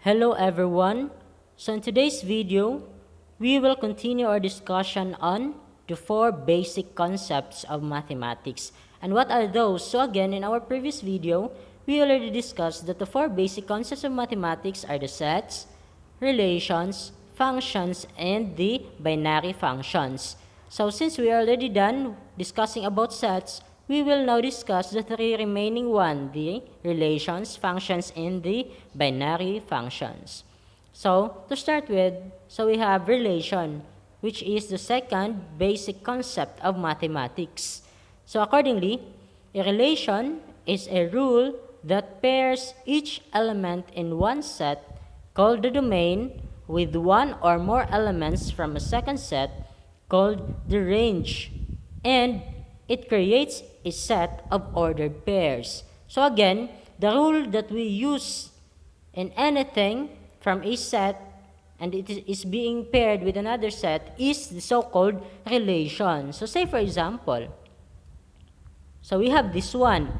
Hello everyone. So in today's video, we will continue our discussion on the four basic concepts of mathematics. And what are those? So again, in our previous video, we already discussed that the four basic concepts of mathematics are the sets, relations, functions, and the binary functions. So since we are already done discussing about sets, we will now discuss the three remaining one, the relations, functions, and the binary functions. So to start with, so we have relation, which is the second basic concept of mathematics. So accordingly, a relation is a rule that pairs each element in one set called the domain with one or more elements from a second set called the range, and it creates a set of ordered pairs. So again, the rule that we use in anything from a set and it is being paired with another set is the so-called relation. So say for example, so we have this one,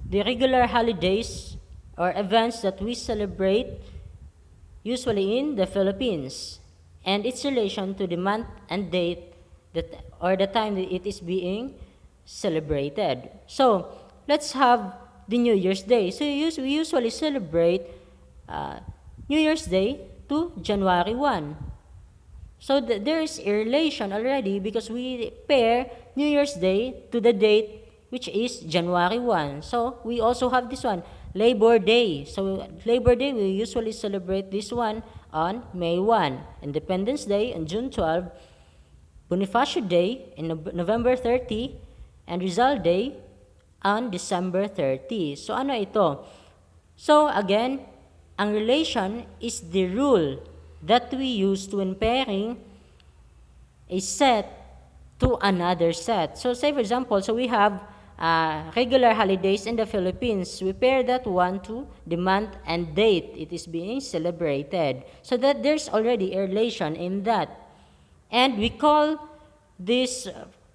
the regular holidays or events that we celebrate usually in the Philippines, and its relation to the month and date that or the time that it is being celebrated. So let's have the New Year's Day. So we usually celebrate New Year's Day to January 1. So there is a relation already because we pair New Year's Day to the date which is January 1. So we also have this one, Labor Day. So Labor Day, we usually celebrate this one on May 1. Independence Day on June 12. Bonifacio Day in November 30. And Rizal Day on December 30. So ano ito? So again, ang relation is the rule that we use when pairing a set to another set. So say for example, so we have regular holidays in the Philippines. We pair that one to the month and date it is being celebrated. So that there's already a relation in that. And we call this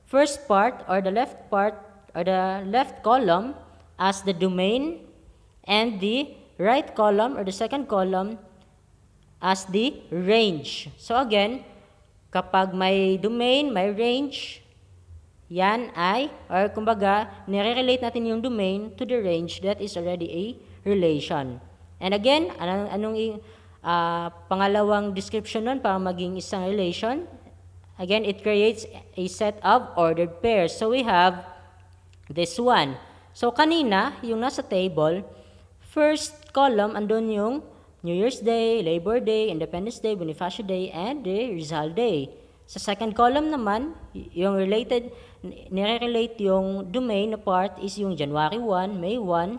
first part or the left part or the left column as the domain, and the right column or the second column as the range. So again, kapag may domain, may range, yan ay, or kumbaga, nire-relate natin yung domain to the range, that is already a relation. And again, anong pangalawang description nun para maging isang relation? Again, it creates a set of ordered pairs. So we have this one. So kanina, yung nasa table, first column, andun yung New Year's Day, Labor Day, Independence Day, Bonifacio Day, and the Rizal Day. Sa second column naman, yung related, nire-relate yung domain na part is yung January 1, May 1,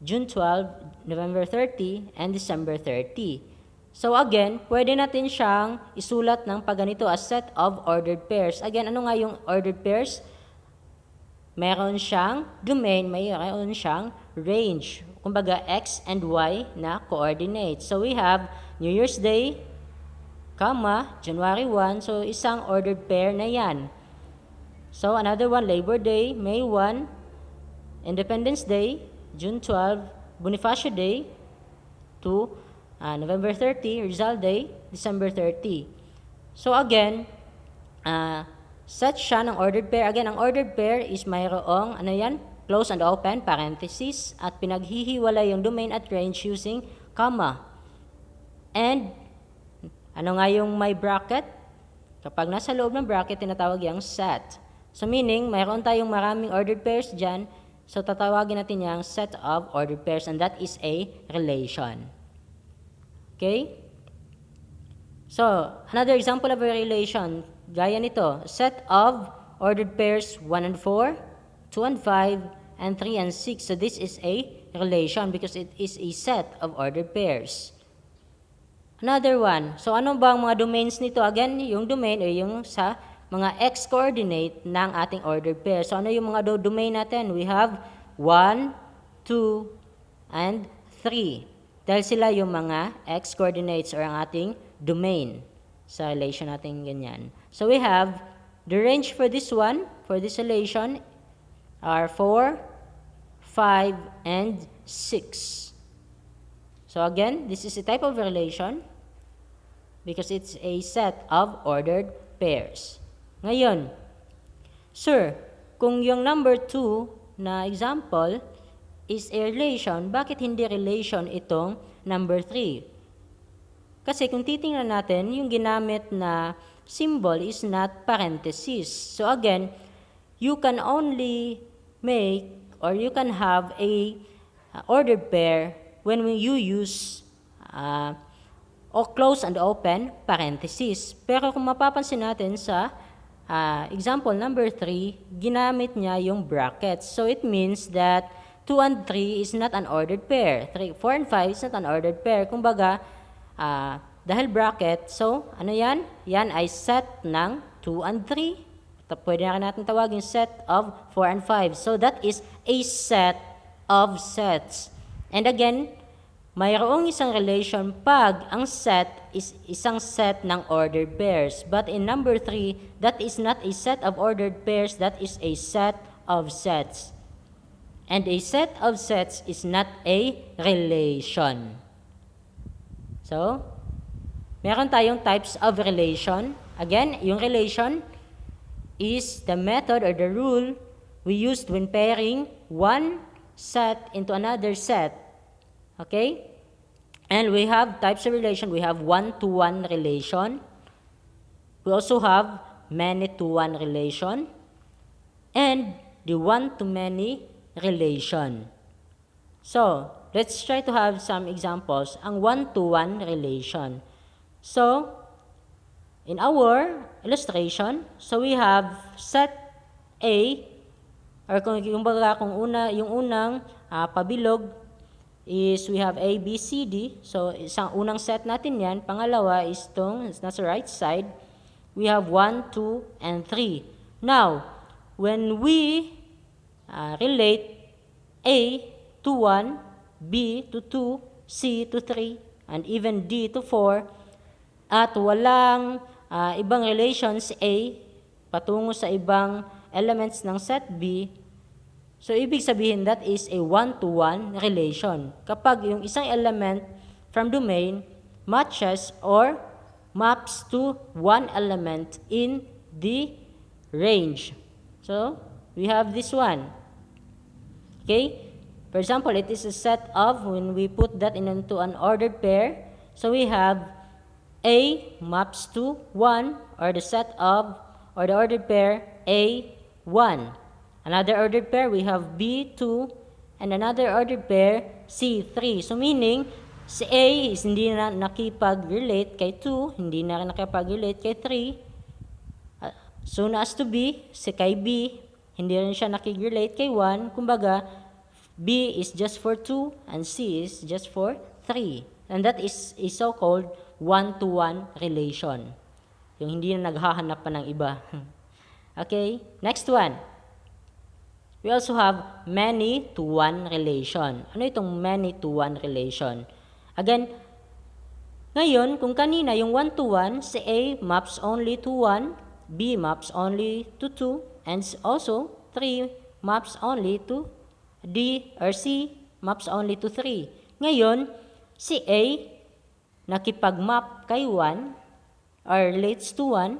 June 12, November 30, and December 30. So again, pwede natin siyang isulat ng pagganito as set of ordered pairs. Again, ano nga yung ordered pairs? Meron siyang domain, mayroon siyang range. Kumbaga, X and Y na coordinates. So we have New Year's Day, January 1. So isang ordered pair na yan. So another one, Labor Day, May 1. Independence Day, June 12. Bonifacio Day to November 30. Rizal Day, December 30. So again, set siya ng ordered pair. Again, ang ordered pair is mayroong, close and open, parenthesis, at pinaghihiwalay yung domain at range using comma. And, ano nga yung may bracket? Kapag nasa loob ng bracket, tinatawag yung set. So meaning, mayroon tayong maraming ordered pairs dyan, so tatawagin natin yung set of ordered pairs, and that is a relation. Okay? So, another example of a relation, gaya nito, set of ordered pairs 1 and 4, 2 and 5, and 3 and 6. So this is a relation because it is a set of ordered pairs. Another one. So ano ba ang mga domains nito? Again, yung domain ay yung sa mga x-coordinate ng ating ordered pair. So ano yung mga domain natin? We have 1, 2, and 3. Dahil sila yung mga x-coordinates or ang ating domain sa relation natin ganyan. So we have the range for this one, for this relation, are 4, 5, and 6. So So again, this is a type of relation because it's a set of ordered pairs. Ngayon, sir, kung yung number 2 na example is a relation, bakit hindi relation itong number 3? Kasi kung titingnan natin, yung ginamit na symbol is not parenthesis. So again, you can only make or you can have a ordered pair when you use close and open parenthesis. Pero kung mapapansin natin sa example number 3, ginamit niya yung brackets. So it means that 2 and 3 is not an ordered pair. 4 and 5 is not an ordered pair. Kumbaga, dahil bracket, so ano yan? Yan ay set ng 2 and 3. Pwede na natin tawagin set of 4 and 5. So that is a set of sets. And again, mayroong isang relation pag ang set is isang set ng ordered pairs. But in number 3, that is not a set of ordered pairs, that is a set of sets. And a set of sets is not a relation. So, meron tayong types of relation. Again, yung relation is the method or the rule we used when pairing one set into another set. Okay? And we have types of relation. We have one-to-one relation. We also have many-to-one relation. And the one-to-many relation. So, let's try to have some examples. Ang one-to-one relation. So, in our illustration, so we have set A, or kung yung unang pabilog is we have A, B, C, D. So, isang unang set natin yan. Pangalawa is itong, it's nasa right side. We have 1, 2, and 3. Now, when we relate A to 1, B to 2, C to 3, and even D to 4, at walang ibang relations A patungo sa ibang elements ng set B, so ibig sabihin that is a one-to-one relation. Kapag yung isang element from domain matches or maps to one element in the range. So, we have this one. Okay? For example, it is a set of, when we put that into an ordered pair, so we have A maps to 1, or the set of, or the ordered pair A1. Another ordered pair, we have B2, and another ordered pair C3. So meaning, si A is hindi na nakipag-relate kay 2, hindi na nakipag-relate kay 3. Soon as to B, si kay B, hindi rin siya nakig-relate kay 1. Kumbaga, B is just for 2, and C is just for 3. And that is a so-called one-to-one relation. Yung hindi na naghahanap pa ng iba. Okay, next one. We also have many-to-one relation. Ano itong many-to-one relation? Again, ngayon, kung kanina yung one-to-one, si A maps only to 1, B maps only to 2, and also 3 maps only to D, or C maps only to 3. Ngayon, si A nakipag-map kay 1 or relates to 1,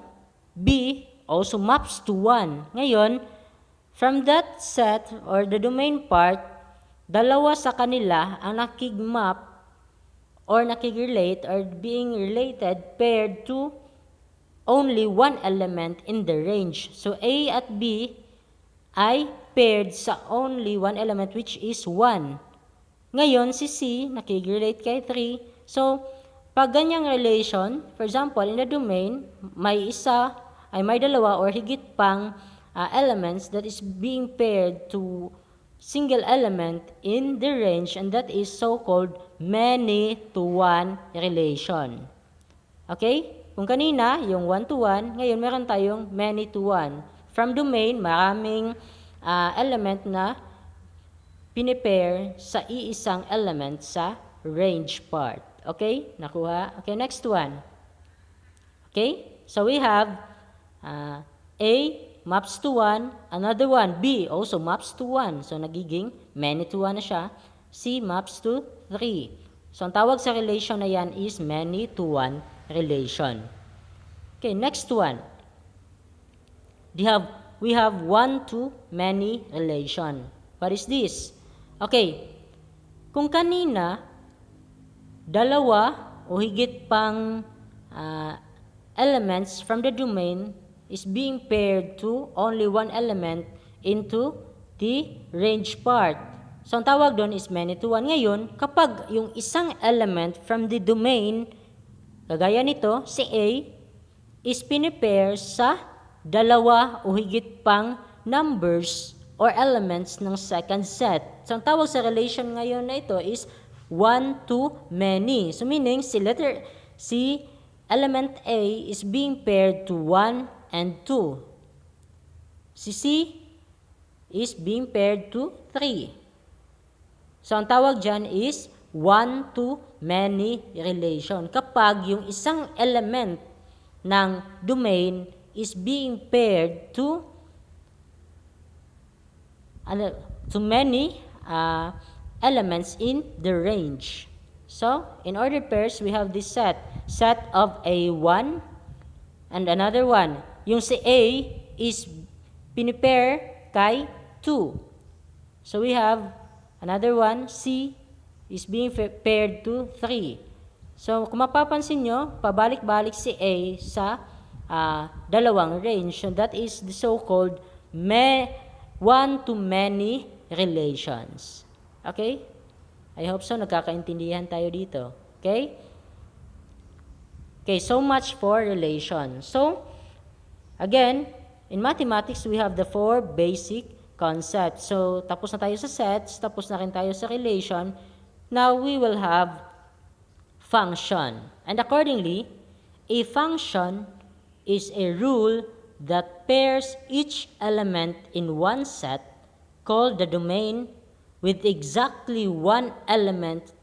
B also maps to 1. Ngayon, from that set or the domain part, dalawa sa kanila ang nakig-map or nakig-relate or being related paired to only one element in the range. So A at B ay paired sa only one element which is 1. Ngayon, si C nakig-relate kay 3. So, pag ganyang relation, for example, in the domain, may isa, ay may dalawa or higit pang elements that is being paired to single element in the range, and that is so-called many-to-one relation. Okay? Kung kanina, yung one-to-one, ngayon meron tayong many-to-one. From domain, maraming element na pinipair sa iisang element sa range part. Okay? Nakuha? Okay, next one. Okay? So we have A maps to 1, another one, B also maps to 1. So nagiging many to 1 na siya. C maps to 3. So, ang tawag sa relation na yan is many-to-one relation. Okay, next one. We have one-to-many relation. What is this? Okay, kung kanina, dalawa o higit pang elements from the domain is being paired to only one element into the range part. So, ang tawag doon is many-to-one. Ngayon, kapag yung isang element from the domain, kagaya nito, si A, is pinipair sa dalawa o higit pang numbers or elements ng second set. So, ang tawag sa relation ngayon na ito is one-to-many. So, meaning, si element A is being paired to 1 and 2. Si C is being paired to 3. So, ang tawag dyan is one-to-many relation. Kapag yung isang element ng domain is being paired to many elements in the range. So, in ordered pairs, we have this set of A1 and another one. Yung si A is pinipair kay 2. So, we have another one, C is being paired to 3. So, kung mapapansin nyo, pabalik-balik si A sa dalawang range. So, that is the so-called one-to-many relations. Okay? I hope so. Nagkakaintindihan tayo dito. Okay? Okay, so much for relation. So, again, in mathematics, we have the 4 basic concepts. So, tapos na tayo sa sets, tapos na rin tayo sa relation. Now, we will have function. And accordingly, a function is a rule that pairs each element in one set, called the domain, with exactly one element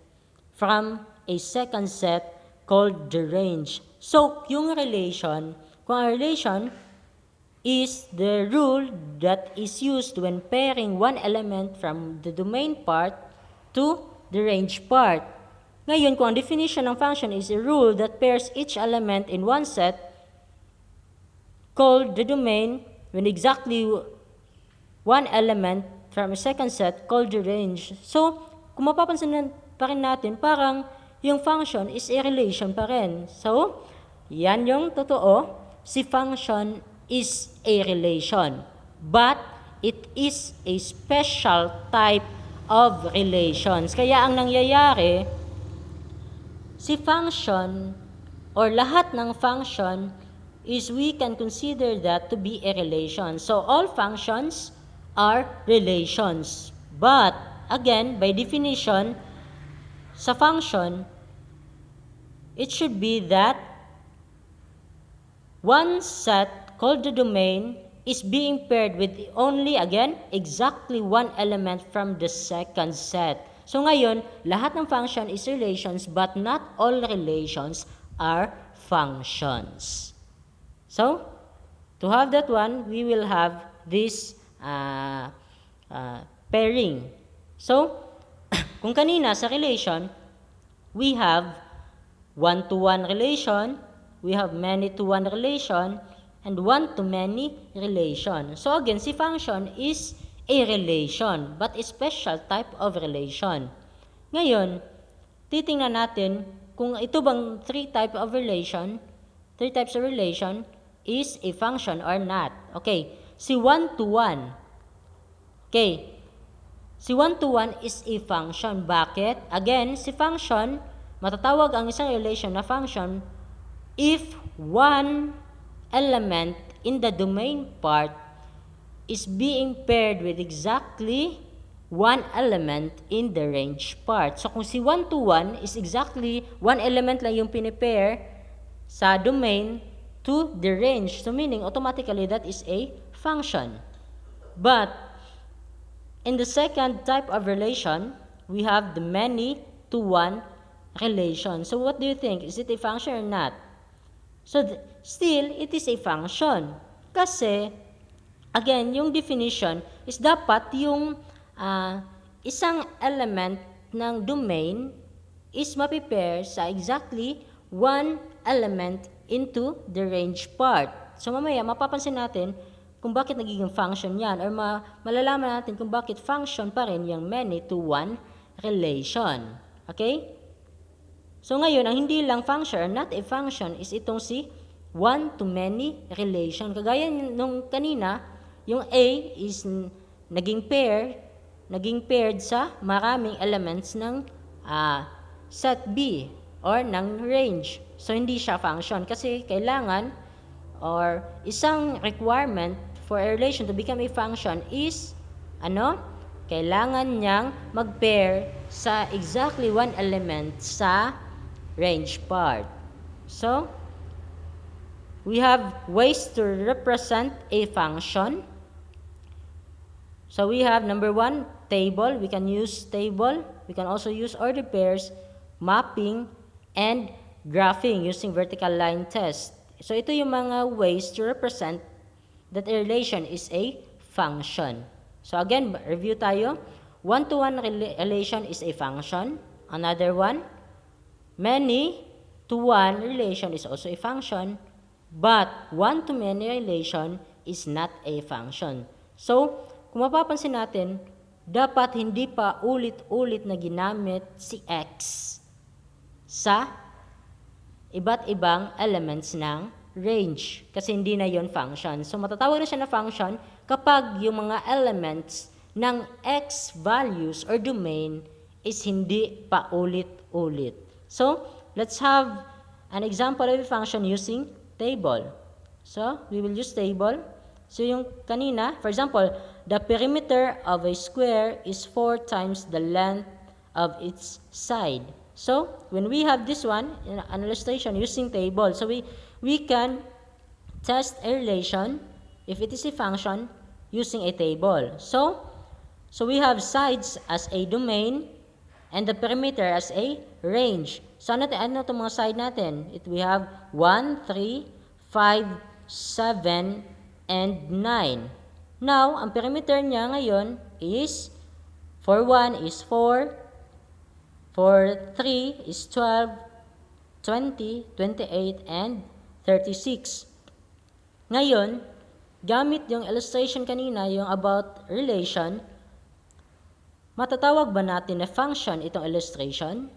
from a second set called the range. So, yung relation, kung ang relation is the rule that is used when pairing one element from the domain part to the range part. Ngayon, kung ang definition ng function is a rule that pairs each element in one set called the domain when exactly one element from a second set called the range. So, kung mapapansin pa rin natin, parang yung function is a relation pa rin. So, yan yung totoo. Si function is a relation. But, it is a special type of relations. Kaya ang nangyayari, si function or lahat ng function is we can consider that to be a relation. So, all functions are relations. But, again, by definition, sa function, it should be that one set called the domain is being paired with only, again, exactly one element from the second set. So, ngayon, lahat ng function is relations, but not all relations are functions. So, to have that one, we will have this pairing. So, kung kanina sa relation, we have one-to-one relation, we have many-to-one relation, and one-to-many relation. So again, si function is a relation, but a special type of relation. Ngayon, titingnan natin kung ito bang three types of relation is a function or not. Okay, si one-to-one. Okay, si one-to-one is a function. Bakit? Again, si function, matatawag ang isang relation na function if one element in the domain part is being paired with exactly one element in the range part. So, kung si one-to-one is exactly one element lang yung pinipair sa domain to the range. So, meaning, automatically, that is a function. But, in the second type of relation, we have the many-to-one relation. So, what do you think? Is it a function or not? So, still, it is a function. Kasi, again, yung definition is dapat yung isang element ng domain is mapipair sa exactly one element into the range part. So mamaya, mapapansin natin kung bakit nagiging function yan or malalaman natin kung bakit function pa rin yung many-to-one relation. Okay? So ngayon, ang hindi lang function or not a function is itong si one-to-many relation. Kagaya nung kanina, yung A is naging paired sa maraming elements ng set B or ng range. So hindi siya function kasi kailangan or isang requirement for a relation to become a function is kailangan niyang mag-pair sa exactly one element sa range part. So, we have ways to represent a function. So, we have number 1, table. We can use table. We can also use ordered pairs, mapping, and graphing using vertical line test. So, ito yung mga ways to represent that a relation is a function. So, again, review tayo. One-to-one relation is a function. Another one, many-to-one relation is also a function, but one-to-many relation is not a function. So, kung mapapansin natin, dapat hindi pa ulit-ulit na ginamit si X sa iba't ibang elements ng range kasi hindi na yon function. So, matatawag na siya na function kapag yung mga elements ng X values or domain is hindi pa ulit-ulit. So, let's have an example of a function using table. So, we will use table. So, yung kanina, for example, the perimeter of a square is 4 times the length of its side. So, when we have this one, an illustration using table, so we can test a relation if it is a function using a table. So we have sides as a domain and the perimeter as a range. So, ano itong mga side natin? We have 1, 3, 5, 7, and 9. Now, ang perimeter niya ngayon is, for 1 is 4, for 3 is 12, 20, 28, and 36. Ngayon, gamit yung illustration kanina, yung about relation, matatawag ba natin na function itong illustration?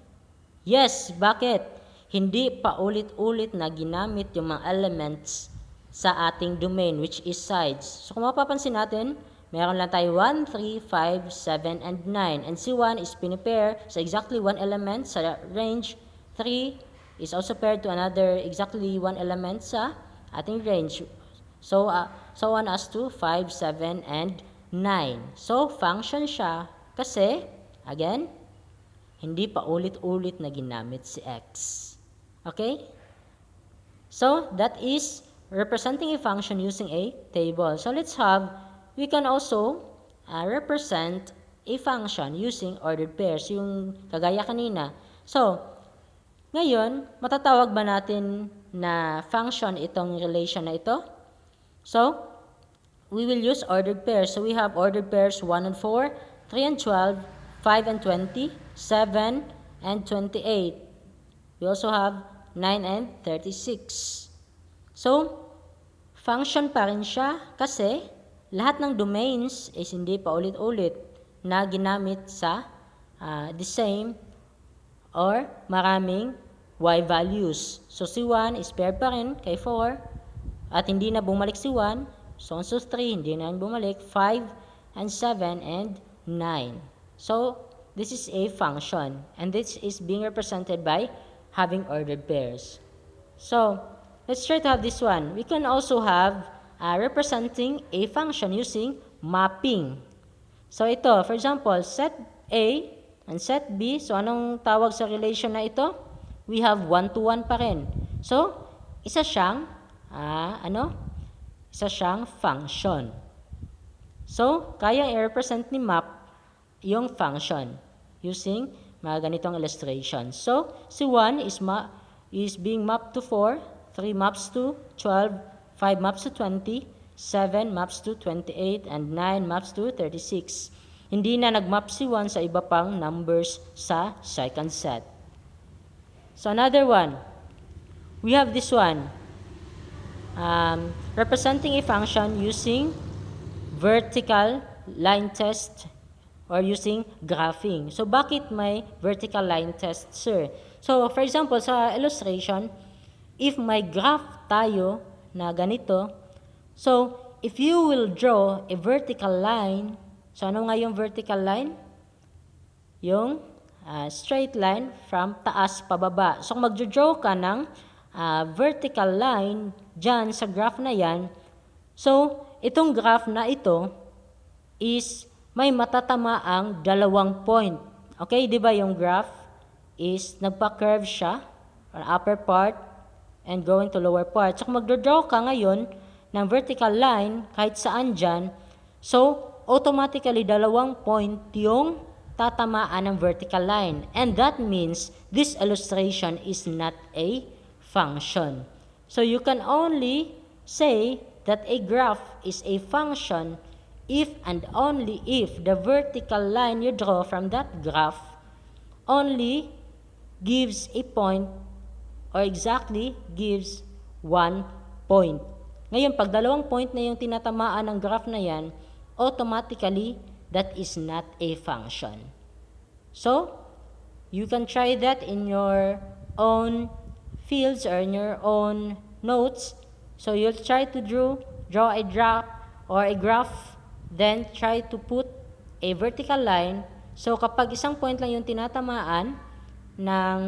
Yes, bakit? Hindi pa ulit-ulit na ginamit yung mga elements sa ating domain which is sides. So kung mapapansin natin, meron lang tayo 1, 3, 5, 7, and 9. And si 1 is pinipair sa exactly one element sa range. 3 is also paired to another exactly one element sa ating range. So on as to 5, 7, and 9. So function siya kasi, again, hindi pa ulit-ulit na ginamit si X. Okay? So, that is representing a function using a table. So, we can also represent a function using ordered pairs, yung kagaya kanina. So, ngayon, matatawag ba natin na function itong relation na ito? So, we will use ordered pairs. So, we have ordered pairs 1 and 4, 3 and 12, 5 and 20, 7 and 28. We also have 9 and 36. So, function pa rin siya kasi lahat ng domains is hindi pa ulit-ulit na ginamit sa the same or maraming y values. So, si 1 is paired pa rin kay 4 at hindi na bumalik si 1. So, on to 3, hindi na bumalik. 5 and 7 and 9. So, this is a function and this is being represented by having ordered pairs. So, let's try to have this one. We can also have representing a function using mapping. So, ito, for example, set A and set B. So, anong tawag sa relation na ito? We have one-to-one pa rin. So, isa siyang function. So, kaya i-represent ni map yung function using mga ganitong illustration. So, si 1 is being mapped to 4, 3 maps to 12, 5 maps to 20, 7 maps to 28, and 9 maps to 36. Hindi na nagmap si 1 sa iba pang numbers sa second set. So another one, we have this one, representing a function using vertical line test or using graphing. So bakit may vertical line test, sir? So for example, sa illustration, if may graph tayo na ganito, so if you will draw a vertical line, so ano nga yung vertical line? Yung straight line from taas pababa. So kung magjo-draw ka ng vertical line dyan sa graph na yan, so itong graph na ito is may matatamaang dalawang point. Okay, di ba yung graph is nagpa-curve siya on upper part and going to lower part. So kung magdo-draw ka ngayon ng vertical line kahit saan dyan, so automatically dalawang point yung tatamaan ng vertical line. And that means this illustration is not a function. So you can only say that a graph is a function if and only if the vertical line you draw from that graph only gives a point or exactly gives 1 point. Ngayon, pag dalawang point na yung tinatamaan ng graph na yan, automatically, that is not a function. So, you can try that in your own fields or in your own notes. So, you'll try to draw a graph, then try to put a vertical line. So, kapag isang point lang yung tinatamaan ng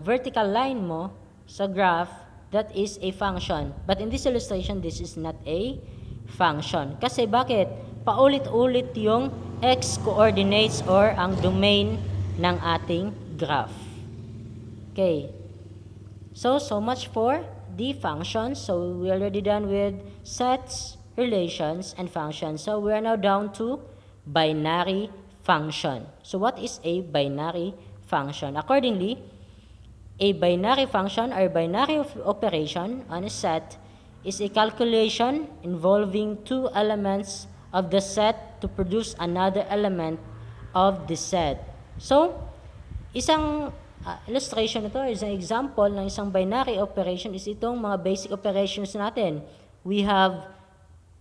vertical line mo sa graph, that is a function. But in this illustration, this is not a function. Kasi bakit? Paulit-ulit yung x coordinates or ang domain ng ating graph. Okay. So much for the functions. So we already done with sets, relations, and functions. So we are now down to binary function. So what is a binary function? Accordingly, a binary function or binary operation on a set is a calculation involving two elements of the set to produce another element of the set. So, isang illustration ito is an example ng isang binary operation is itong mga basic operations natin. We have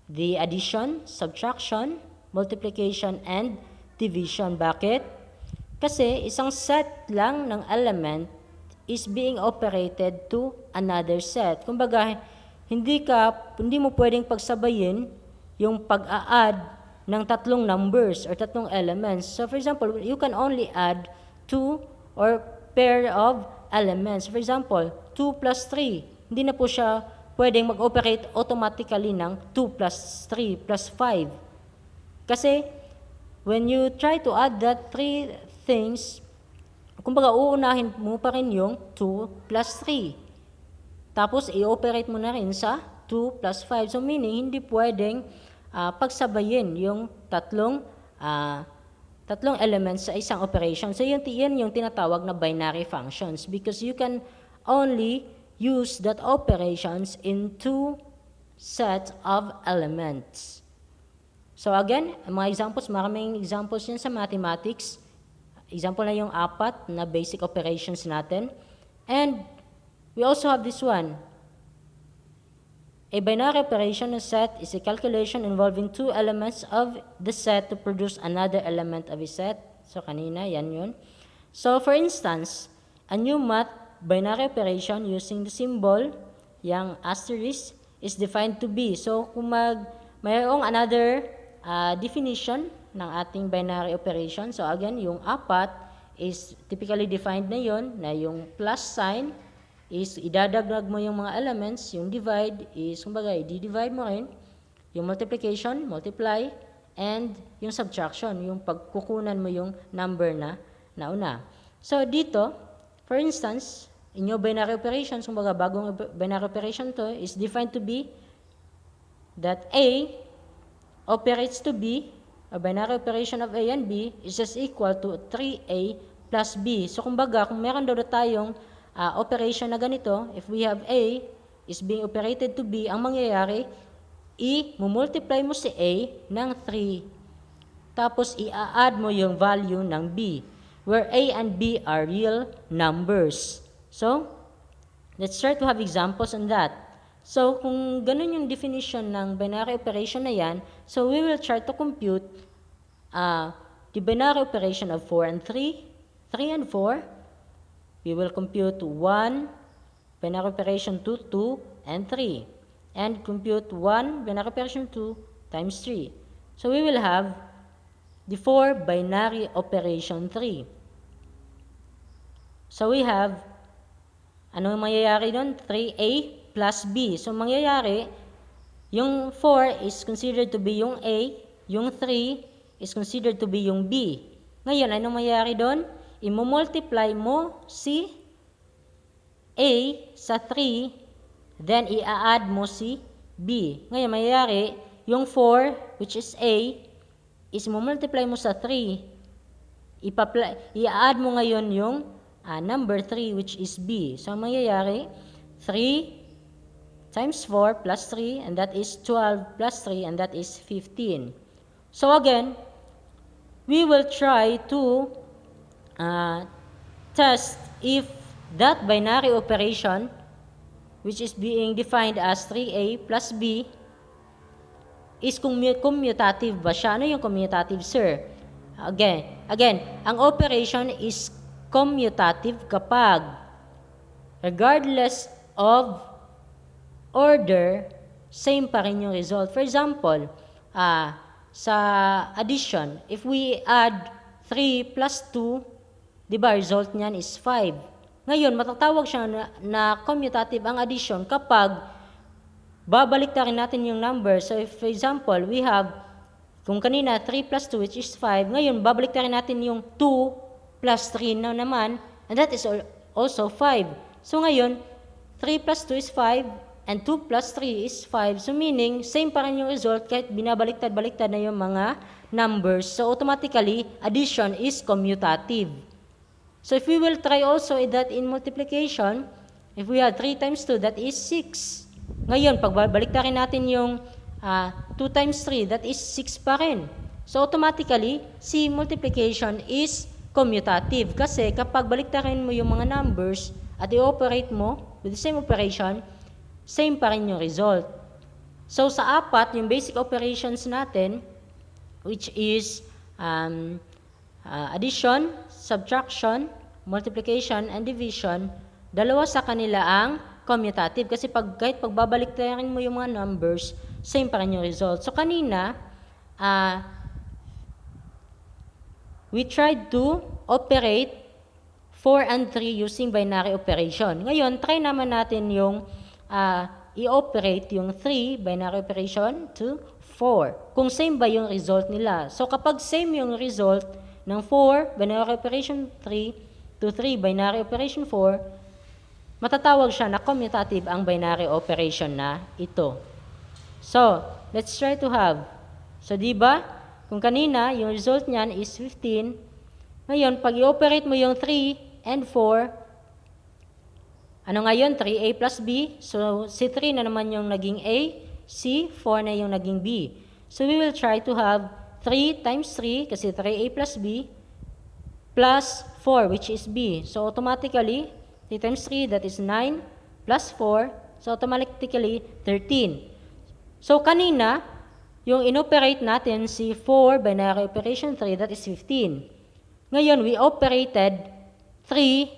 the addition, subtraction, multiplication, and division. Bakit? Kasi isang set lang ng element is being operated to another set. Kumbaga, hindi mo pwedeng pagsabayin yung pag-a-add ng tatlong numbers or tatlong elements. So for example, you can only add two or pair of elements. For example, 2 plus 3. Hindi na po siya pwedeng mag-operate automatically ng 2 plus 3 plus 5. Kasi when you try to add that three things, kumbaga, uunahin mo pa rin yung 2 plus 3. Tapos, i-operate mo na rin sa 2 plus 5. So, meaning, hindi pwedeng pagsabayin yung tatlong elements sa isang operation. So, yan yung tinatawag na binary functions because you can only use that operations in two sets of elements. So, again, mga examples, maraming examples yan sa mathematics. Example na yung 4 na basic operations natin. And we also have this one. A binary operation in a set is a calculation involving two elements of the set to produce another element of a set. So kanina, yan yun. So for instance, a new math binary operation using the symbol, yung asterisk, is defined to be. So kung mayroong another definition ng ating binary operation. So again, yung 4 is typically defined na yon na yung plus sign is idadagdag mo yung mga elements, yung divide is kumbaga i-divide mo rin, yung multiplication, multiply, and yung subtraction, yung pagkukunan mo yung number na nauna. So dito, for instance, in your binary operations, kumbaga bagong binary operation to is defined to be that A operates to B. A binary operation of A and B is just equal to 3A plus B. So, kumbaga, kung meron daw tayong operation na ganito, if we have A is being operated to B, ang mangyayari, i-multiply mo si A ng 3. Tapos, i-add mo yung value ng B. where A and B are real numbers. So, let's try to have examples on that. So, kung ganun yung definition ng binary operation na yan, so we will try to compute the binary operation of 4 and 3, 3 and 4. We will compute 1 binary operation 2, 2, and 3. And compute 1 binary operation 2 times 3. So, we will have the 4 binary operation 3. So, we have, ano mangyayari doon? 3A plus B. So, mangyayari, yung 4 is considered to be yung A, yung 3 is considered to be yung B. Ngayon, ano mangyayari doon? I-multiply mo si A sa 3, then i-add mo si B. Ngayon, mangyayari, yung 4, which is A, is multiply mo sa 3. I-add mo ngayon yung number 3, which is B. So, mangyayari, 3 times 4 plus 3, and that is 12 plus 3, and that is 15. So, again, we will try to test if that binary operation, which is being defined as 3A plus B, is commutative ba siya? Ano yung commutative, sir? Again, ang operation is commutative kapag regardless of order, same pa rin yung result. For example, sa addition, if we add 3 plus 2, di ba, result niyan is 5. Ngayon, matatawag siya na commutative ang addition kapag babaliktarin natin yung number. So, if, for example, we have, kung kanina, 3 plus 2, which is 5, ngayon, babaliktarin natin yung 2 plus 3 na naman, and that is also 5. So, ngayon, 3 plus 2 is 5, and 2 plus 3 is 5. So, meaning, same pa rin yung result kahit binabaliktad-baliktad na yung mga numbers. So, automatically, addition is commutative. So, if we will try also that in multiplication, if we have 3 times 2, that is 6. Ngayon, pag baliktarin natin yung 2 times 3, that is 6 pa rin. So, automatically, si multiplication is commutative. Kasi kapag baliktarin mo yung mga numbers at i-operate mo with the same operation, same pa rin yung result. So, sa apat, yung basic operations natin, which is addition, subtraction, multiplication, and division, dalawa sa kanila ang commutative. Kasi kahit pagbabalik-tarin mo yung mga numbers, same pa rin yung result. So, kanina, we tried to operate 4 and 3 using binary operation. Ngayon, try naman natin yung i-operate yung 3 binary operation to 4. Kung same ba yung result nila. So, kapag same yung result ng 4 binary operation 3 to 3 binary operation 4, matatawag siya na commutative ang binary operation na ito. So, let's try to have. So, di ba? Kung kanina, yung result niyan is 15. Ngayon, pag i-operate mo yung 3 and 4, ano ngayon? 3A plus B. So, si 3 na naman yung naging A, si 4 na yung naging B. So, we will try to have 3 times 3, kasi 3A plus B, plus 4, which is B. So, automatically, 3 times 3, that is 9, plus 4, so automatically, 13. So, kanina, yung inoperate natin si 4 binary operation 3, that is 15. Ngayon, we operated 3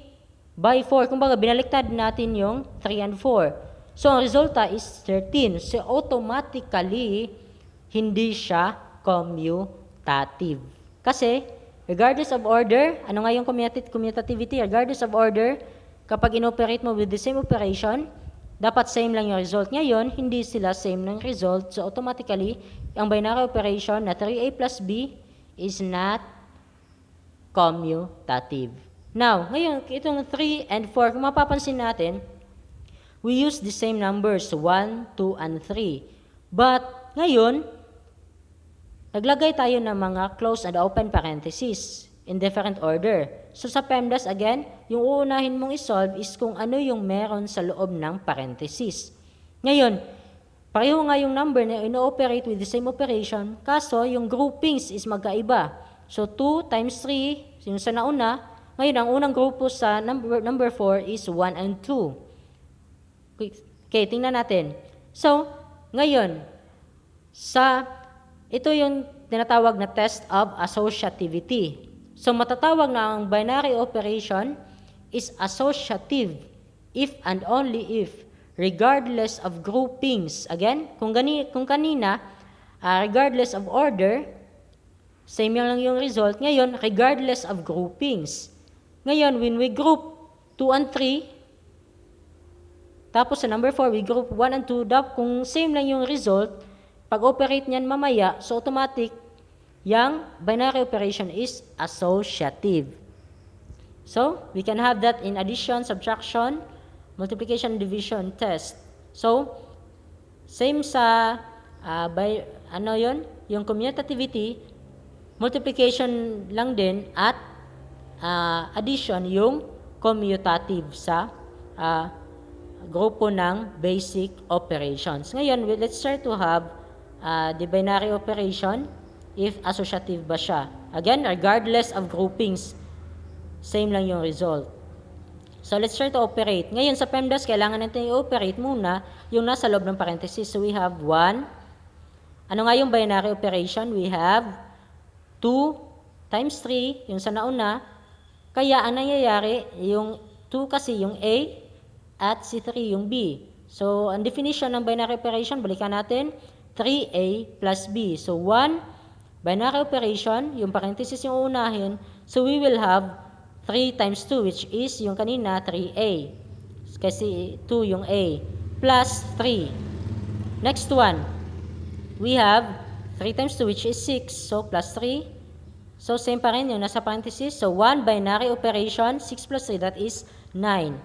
by 4. Kumbaga, binaliktad natin yung 3 and 4. So, ang resulta is 13. So, automatically, hindi siya commutative. Kasi, regardless of order, ano nga yung commutativity? Regardless of order, kapag inoperate mo with the same operation, dapat same lang yung result. Ngayon, hindi sila same ng result. So, automatically, ang binary operation na 3A plus B is not commutative. Now, ngayon, itong 3 and 4, kung mapapansin natin, we use the same numbers, 1, 2, and 3. But, ngayon, naglagay tayo ng mga close and open parentheses in different order. So, sa PEMDAS, again, yung uunahin mong isolve is kung ano yung meron sa loob ng parentheses. Ngayon, pareho nga yung number na ino-operate with the same operation, kaso yung groupings is magkaiba. So, 2 times 3, yung sa nauna. Ngayon, ang unang grupo sa number 4 is 1 and 2. Okay, tingnan natin. So, ngayon, ito yung tinatawag na test of associativity. So, matatawag na ang binary operation is associative if and only if, regardless of groupings. Again, kung kanina, regardless of order, same lang yung result. Ngayon, regardless of groupings. Ngayon, when we group 2 and 3, tapos sa number 4, we group 1 and 2, kung same lang yung result, pag-operate niyan mamaya, so automatic, yung binary operation is associative. So, we can have that in addition, subtraction, multiplication, division test. So, same sa, yung commutativity, multiplication lang din at addition yung commutative sa grupo ng basic operations. Ngayon, let's try to have the binary operation if associative ba siya. Again, regardless of groupings, same lang yung result. So, let's try to operate. Ngayon, sa PEMDAS, kailangan natin i-operate muna yung nasa loob ng parenthesis. So, we have 1. Ano nga yung binary operation? We have 2 times 3, yung sa nauna. Kaya, ang nangyayari, yung 2 kasi yung A, at si 3 yung B. So, ang definition ng binary operation, balikan natin, 3A plus B. So, 1 binary operation, yung parenthesis yung unahin. So, we will have 3 times 2, which is yung kanina, 3A. Kasi 2 yung A. Plus 3. Next one, we have 3 times 2, which is 6. So, plus 3. So, same pa rin yung nasa parenthesis. So, 1 binary operation, 6 plus 3, that is 9.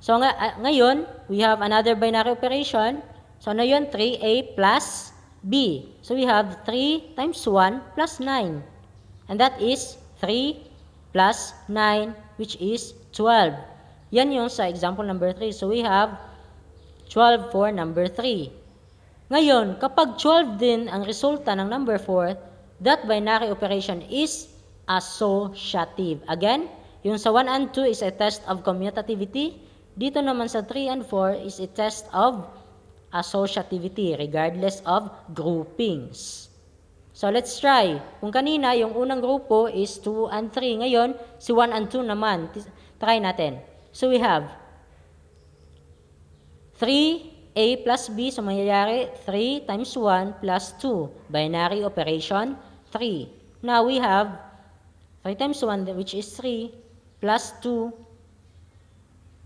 So, ngayon, we have another binary operation. So, ano yun? 3A plus B. So, we have 3 times 1 plus 9. And that is 3 plus 9, which is 12. Yan yung sa example number 3. So, we have 12 for number 3. Ngayon, kapag 12 din ang resulta ng number 4, that binary operation is associative. Again, yung sa 1 and 2 is a test of commutativity. Dito naman sa 3 and 4 is a test of associativity regardless of groupings. So, let's try. Kung kanina, yung unang grupo is 2 and 3. Ngayon, si 1 and 2 naman. Try natin. So, we have 3A plus B. So, mangyayari 3 times 1 plus 2. Binary operation, 3. Now, we have 3 times 1, which is 3, plus 2.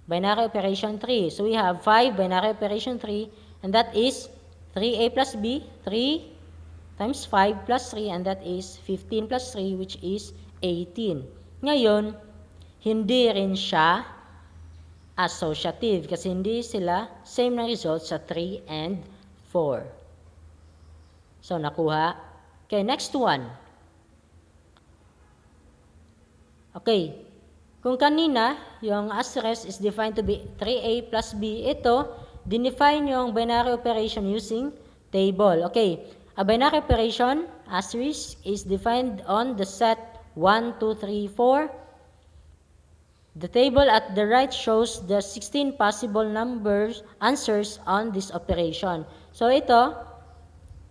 Binary operation 3. So, we have 5 binary operation 3, and that is 3A plus B, 3 times 5 plus 3, and that is 15 plus 3, which is 18. Ngayon, hindi rin siya associative kasi hindi sila same na result sa 3 and 4. So, nakuha. Okay, next one. Okay. Kung kanina, yung asterisk is defined to be 3A plus B, ito, define yung binary operation using table. Okay, a binary operation, asterisk, is defined on the set 1, 2, 3, 4. The table at the right shows the 16 possible answers on this operation. So, ito,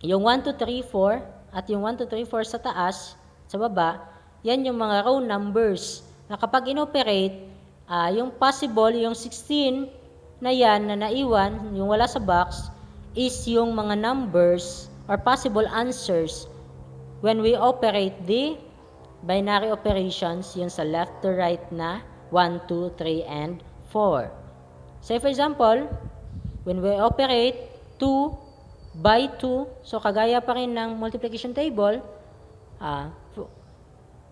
yung 1, 2, 3, 4, at yung 1, 2, 3, 4 sa taas, sa baba, yan yung mga row numbers na kapag inoperate, yung possible, yung 16 na yan na naiwan, yung wala sa box, is yung mga numbers or possible answers when we operate the binary operations, yun sa left to right na 1, 2, 3, and 4. Say for example, when we operate 2 by 2, so kagaya pa rin ng multiplication table,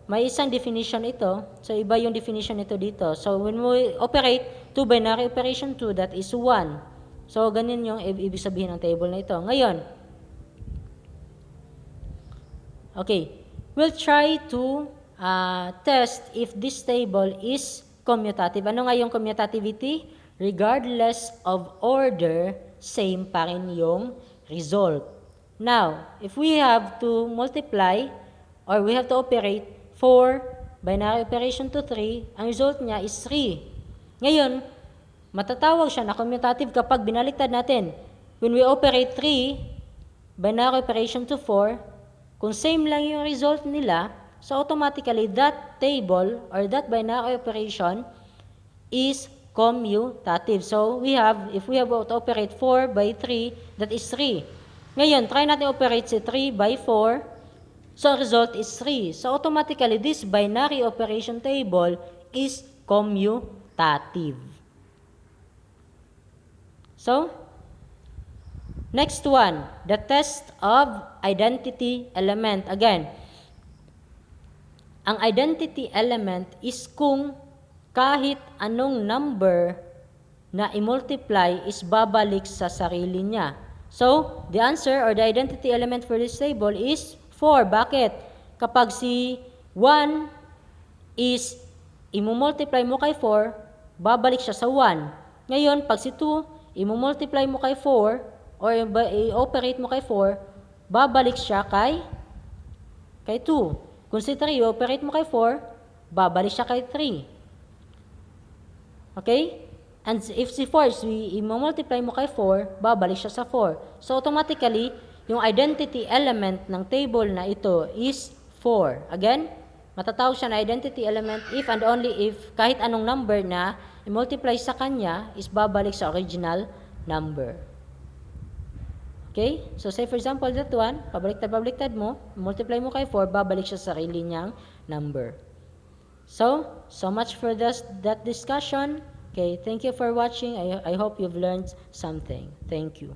may isang definition ito. So, iba yung definition nito dito. So, when we operate 2 binary operation 2, that is 1. So, ganyan yung ibig sabihin ng table na ito. Ngayon, okay, we'll try to test if this table is commutative. Ano nga yung commutativity? Regardless of order, same pa rin yung result. Now, if we have to multiply or we have to operate 4 binary operation to 3, ang result niya is 3. Ngayon, matatawag siya na commutative kapag binaliktad natin. When we operate 3, binary operation to 4, kung same lang yung result nila, so automatically that table or that binary operation is commutative. So if we have to operate 4 by 3, that is 3. Ngayon, try natin operate si 3 by 4. So ang result is 3. So automatically, this binary operation table is commutative. So, next one, the test of identity element. Again, ang identity element is kung kahit anong number na i-multiply is babalik sa sarili niya. So, the answer or the identity element for this table is 4. Bakit? Kapag si 1 is i-multiply mo kay 4, babalik siya sa 1. Ngayon, pag si 2, i-multiply mo kay 4 or i-operate mo kay 4, babalik siya kay 2. Kung si 3, i-operate mo kay 4, babalik siya kay 3. Okay? And if si 4, i-multiply mo kay 4, babalik siya sa 4. So, automatically, yung identity element ng table na ito is 4. Again, matatawag siya na identity element if and only if kahit anong number na i-multiply sa kanya is babalik sa original number. Okay? So, say for example, that one, pabaliktad mo, multiply mo kay 4, babalik siya sa sarili niyang number. So much for that discussion. Okay, thank you for watching. I hope you've learned something. Thank you.